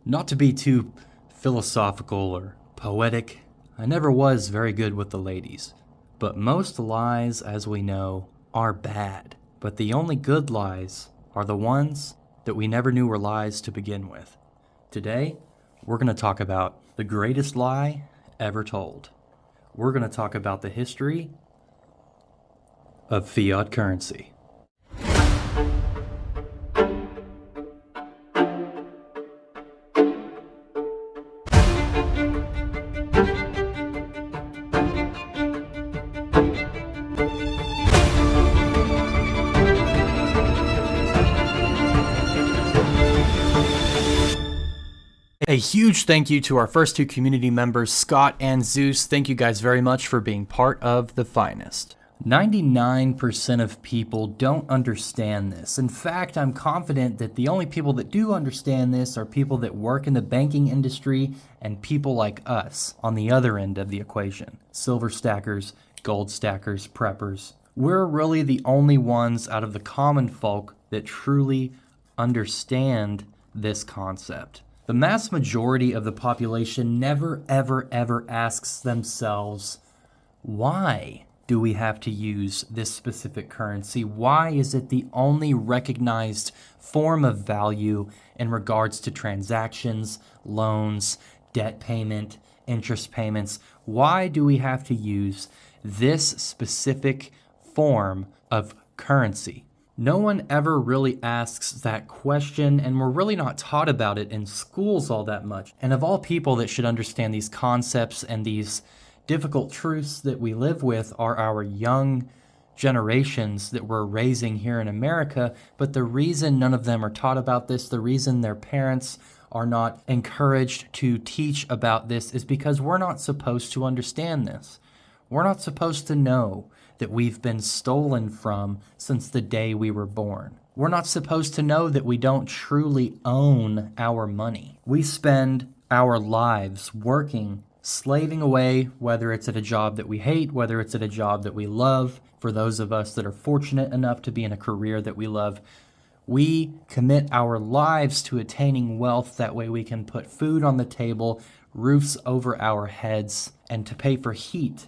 Not to be too philosophical or poetic, I never was very good with the ladies. But most lies, as we know, are bad. But the only good lies are the ones that we never knew were lies to begin with. Today, we're going to talk about the greatest lie ever told. We're going to talk about the history of fiat currency. A huge thank you to our first two community members, Scott and Zeus. Thank you guys very much for being part of the finest. 99% of people don't understand this. In fact, I'm confident that the only people that do understand this are people that work in the banking industry and people like us on the other end of the equation. Silver stackers, gold stackers, preppers. We're really the only ones out of the common folk that truly understand this concept. The mass majority of the population never, ever asks themselves, why do we have to use this specific currency? Why is it the only recognized form of value in regards to transactions, loans, debt payment, interest payments? Why do we have to use this specific form of currency? No one ever really asks that question, and we're really not taught about it in schools all that much. And of all people that should understand these concepts and these difficult truths that we live with are our young generations that we're raising here in America. But the reason none of them are taught about this, the reason their parents are not encouraged to teach about this, is because we're not supposed to understand this. We're not supposed to know that we've been stolen from since the day we were born. We're not supposed to know that we don't truly own our money. We spend our lives working, slaving away, whether it's at a job that we hate, whether it's at a job that we love. For those of us that are fortunate enough to be in a career that we love, we commit our lives to attaining wealth. That way we can put food on the table, roofs over our heads, and to pay for heat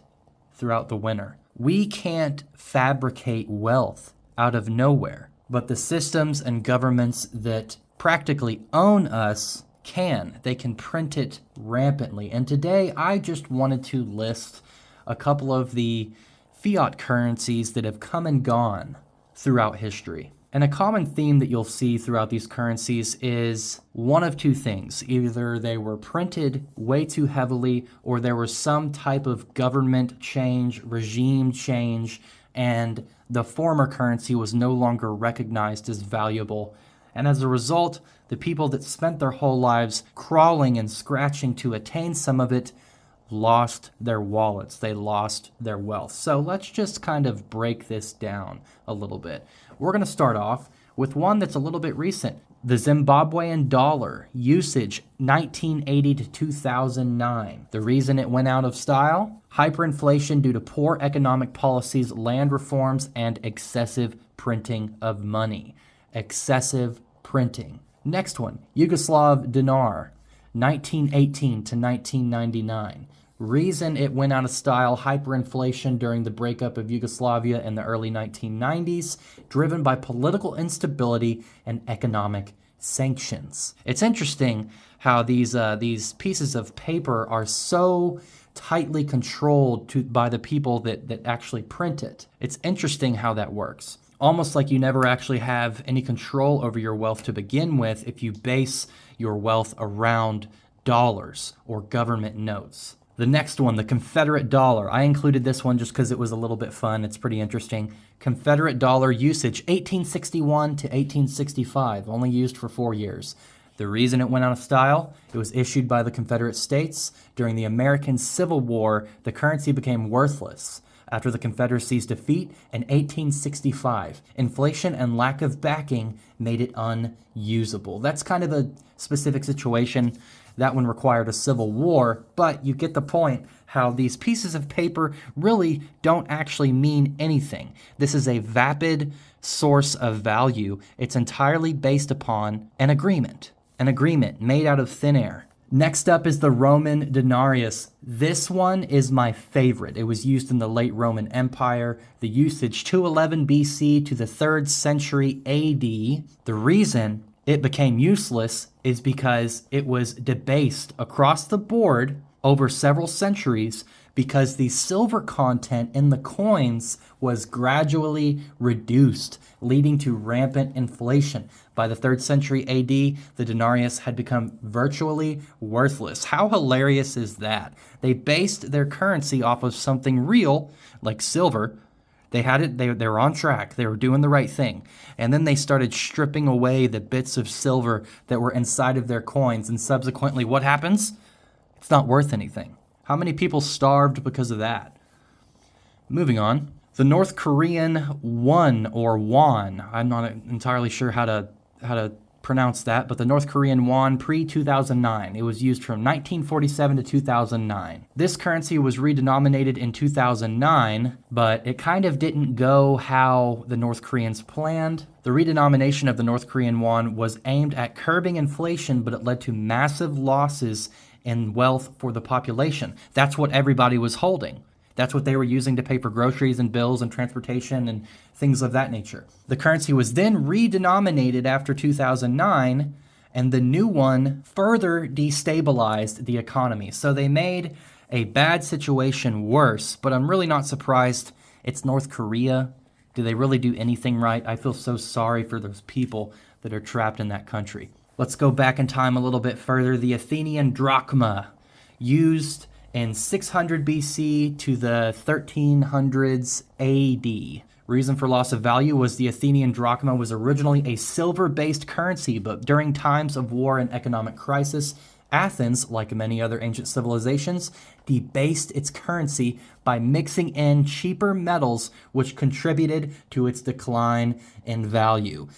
throughout the winter. We can't fabricate wealth out of nowhere, but the systems and governments that practically own us can. They can print it rampantly. And today I just wanted to list a couple of the fiat currencies that have come and gone throughout history. And a common theme that you'll see throughout these currencies is one of two things. Either they were printed way too heavily, or there was some type of government change, regime change, and the former currency was no longer recognized as valuable. And as a result, the people that spent their whole lives crawling and scratching to attain some of it lost their wallets. They lost their wealth. So let's just kind of break this down a little bit. We're going to start off with one that's a little bit recent. The Zimbabwean dollar, usage 1980 to 2009. The reason it went out of style? Hyperinflation due to poor economic policies, land reforms, and excessive printing of money. Excessive printing. Next one, Yugoslav dinar, 1918 to 1999. Reason it went out of style: hyperinflation during the breakup of Yugoslavia in the early 1990s, driven by political instability and economic sanctions. It's interesting how these pieces of paper are so tightly controlled by the people that actually print it. It's interesting how that works. Almost like you never actually have any control over your wealth to begin with if you base your wealth around dollars or government notes. The next one, the Confederate dollar. I included this one just because it was a little bit fun. It's pretty interesting. Confederate dollar usage, 1861 to 1865, only used for 4 years. The reason it went out of style, it was issued by the Confederate States. During the American Civil War, the currency became worthless. After the Confederacy's defeat in 1865, inflation and lack of backing made it unusable. That's kind of a specific situation. That one required a civil war, but you get the point how these pieces of paper really don't actually mean anything. This is a vapid source of value. It's entirely based upon an agreement. an agreement made out of thin air. Next up is the Roman denarius. This one is my favorite. It was used in the late Roman Empire. The usage 211 BC to the 3rd century AD. The reason it became useless is because it was debased across the board over several centuries because the silver content in the coins was gradually reduced, leading to rampant inflation. By the 3rd century AD, the denarius had become virtually worthless. How hilarious is that? They based their currency off of something real, like silver. They had it, they were on track, they were doing the right thing. And then they started stripping away the bits of silver that were inside of their coins, and subsequently, what happens? It's not worth anything. How many people starved because of that? Moving on. The North Korean won, or won. I'm not entirely sure how to pronounce that, but the North Korean won pre-2009. It was used from 1947 to 2009. This currency was redenominated in 2009, but it kind of didn't go how the North Koreans planned. The redenomination of the North Korean won was aimed at curbing inflation, but it led to massive losses in wealth for the population. That's what everybody was holding. That's what they were using to pay for groceries and bills and transportation and things of that nature. The currency was then redenominated after 2009, and the new one further destabilized the economy. So they made a bad situation worse, but I'm really not surprised. It's North Korea. Do they really do anything right? I feel so sorry for those people that are trapped in that country. Let's go back in time a little bit further. The Athenian drachma, used in 600 BC to the 1300s AD. Reason for loss of value was the Athenian drachma was originally a silver-based currency, but during times of war and economic crisis, Athens, like many other ancient civilizations, debased its currency by mixing in cheaper metals, which contributed to its decline in value.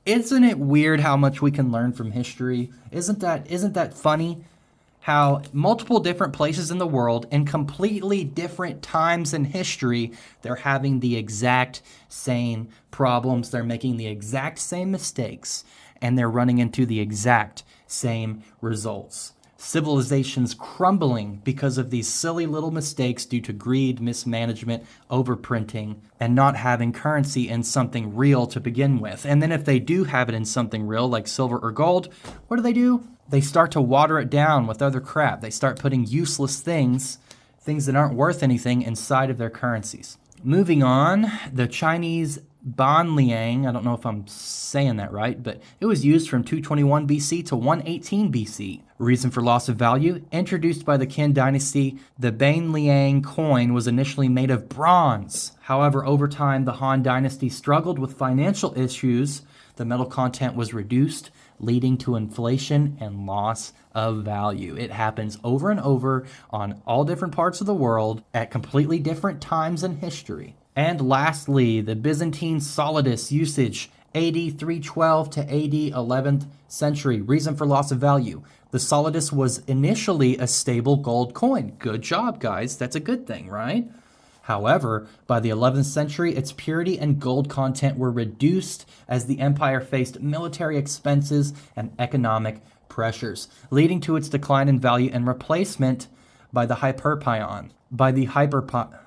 Isn't it weird how much we can learn from history? Isn't that funny? How multiple different places in the world, in completely different times in history, they're having the exact same problems, they're making the exact same mistakes, and they're running into the exact same results. Civilizations crumbling because of these silly little mistakes due to greed, mismanagement, overprinting, and not having currency in something real to begin with. And then if they do have it in something real, like silver or gold, what do? They start to water it down with other crap. They start putting useless things that aren't worth anything, inside of their currencies. Moving on, the Chinese bullion, I don't know if I'm saying that right, but it was used from 221 BC to 118 BC. Reason for loss of value, introduced by the Qin dynasty, the bullion coin was initially made of bronze. However, over time, the Han dynasty struggled with financial issues. The metal content was reduced, leading to inflation and loss of value. It happens over and over on all different parts of the world at completely different times in history. And lastly, the Byzantine solidus usage, AD 312 to AD 11th century. Reason for loss of value. The solidus was initially a stable gold coin. Good job, guys. That's a good thing, right? However, by the 11th century, its purity and gold content were reduced as the empire faced military expenses and economic pressures, leading to its decline in value and replacement by the hyperion. By the hyperpyron.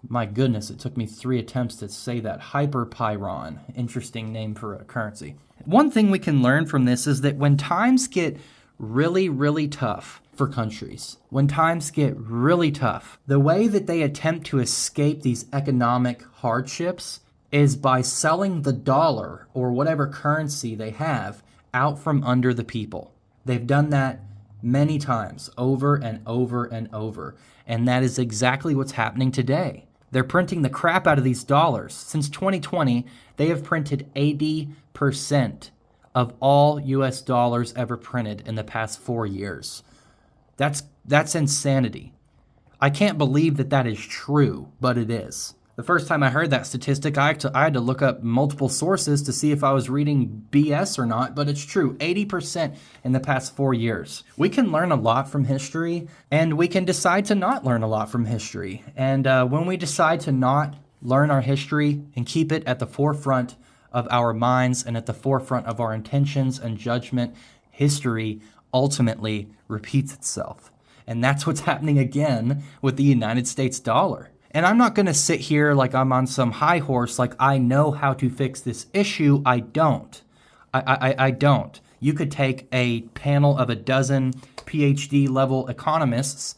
My goodness, it took me 3 attempts to say that. Hyperpyron. Interesting name for a currency. One thing we can learn from this is that when times get really, really tough for countries, when times get really tough, the way that they attempt to escape these economic hardships is by selling the dollar or whatever currency they have out from under the people. They've done that many times, over and over and over. And that is exactly what's happening today. They're printing the crap out of these dollars. Since 2020, they have printed 80% of all US dollars ever printed in the past 4 years. That's insanity. I can't believe that is true, but it is. The first time I heard that statistic, I had to look up multiple sources to see if I was reading BS or not, but it's true, 80% in the past 4 years. We can learn a lot from history, and we can decide to not learn a lot from history. And when we decide to not learn our history, and keep it at the forefront of our minds and at the forefront of our intentions and judgment, history ultimately repeats itself. And that's what's happening again with the United States dollar. And I'm not going to sit here like I'm on some high horse, like I know how to fix this issue. I don't. I don't. You could take a panel of a dozen PhD level economists,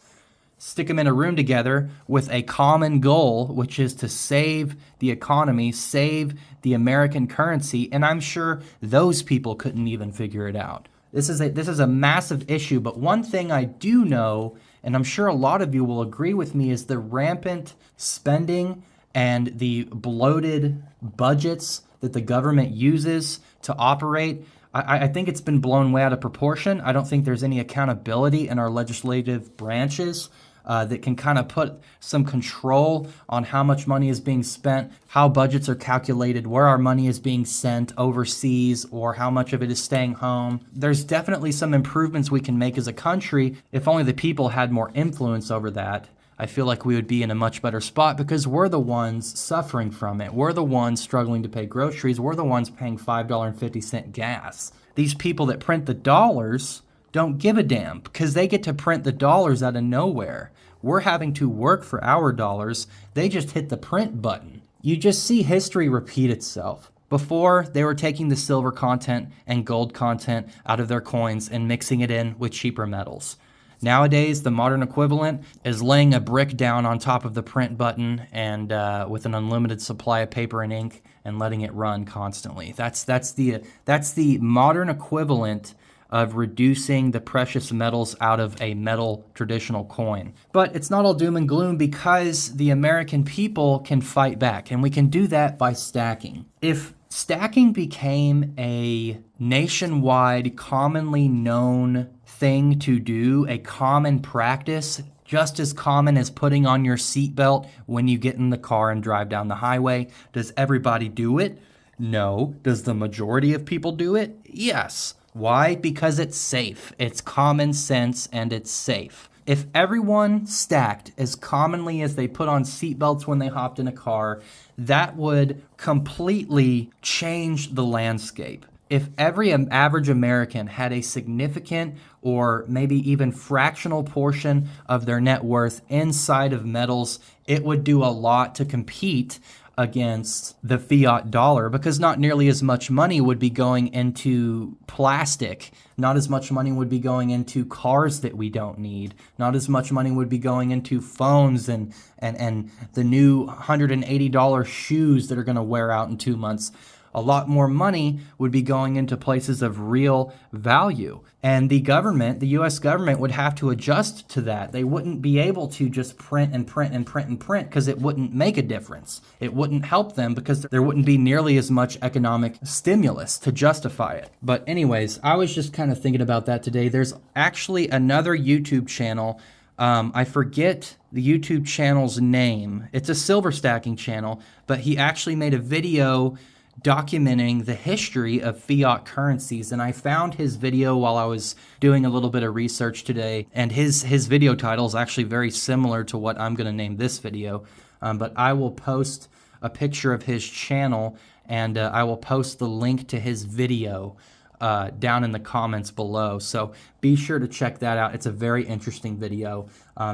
stick them in a room together with a common goal, which is to save the economy, save the American currency, and I'm sure those people couldn't even figure it out. This is a massive issue, but one thing I do know, and I'm sure a lot of you will agree with me, is the rampant spending and the bloated budgets that the government uses to operate. I think it's been blown way out of proportion. I don't think there's any accountability in our legislative branches that can kind of put some control on how much money is being spent, how budgets are calculated, where our money is being sent overseas, or how much of it is staying home. There's definitely some improvements we can make as a country if only the people had more influence over that. I feel like we would be in a much better spot because we're the ones suffering from it. We're the ones struggling to pay groceries. We're the ones paying $5.50 gas. These people that print the dollars don't give a damn because they get to print the dollars out of nowhere. We're having to work for our dollars. They just hit the print button. You just see history repeat itself. Before, they were taking the silver content and gold content out of their coins and mixing it in with cheaper metals. Nowadays, the modern equivalent is laying a brick down on top of the print button and with an unlimited supply of paper and ink and letting it run constantly. That's the modern equivalent of reducing the precious metals out of a metal traditional coin. But it's not all doom and gloom because the American people can fight back, and we can do that by stacking. If stacking became a nationwide, commonly known thing to do, a common practice, just as common as putting on your seatbelt when you get in the car and drive down the highway, does everybody do it? No. Does the majority of people do it? Yes. Why? Because it's safe. It's common sense and it's safe. If everyone stacked as commonly as they put on seatbelts when they hopped in a car, that would completely change the landscape. If every average American had a significant or maybe even fractional portion of their net worth inside of metals, it would do a lot to compete against the fiat dollar because not nearly as much money would be going into plastic. Not as much money would be going into cars that we don't need. Not as much money would be going into phones and the new $180 shoes that are going to wear out in 2 months. A lot more money would be going into places of real value. And the government, the US government, would have to adjust to that. They wouldn't be able to just print and print and print and print because it wouldn't make a difference. It wouldn't help them because there wouldn't be nearly as much economic stimulus to justify it. But anyways, I was just kind of thinking about that today. There's actually another YouTube channel. I forget the YouTube channel's name. It's a silver stacking channel, but he actually made a video documenting the history of fiat currencies. And I found his video while I was doing a little bit of research today. And his video title is actually very similar to what I'm going to name this video. But I will post a picture of his channel and I will post the link to his video down in the comments below. So be sure to check that out. It's a very interesting video.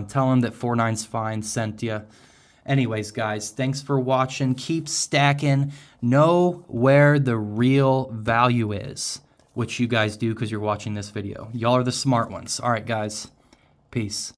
Tell him that 49's Fine sent you. Anyways, guys, thanks for watching. Keep stacking. Know where the real value is, which you guys do because you're watching this video. Y'all are the smart ones. All right, guys. Peace.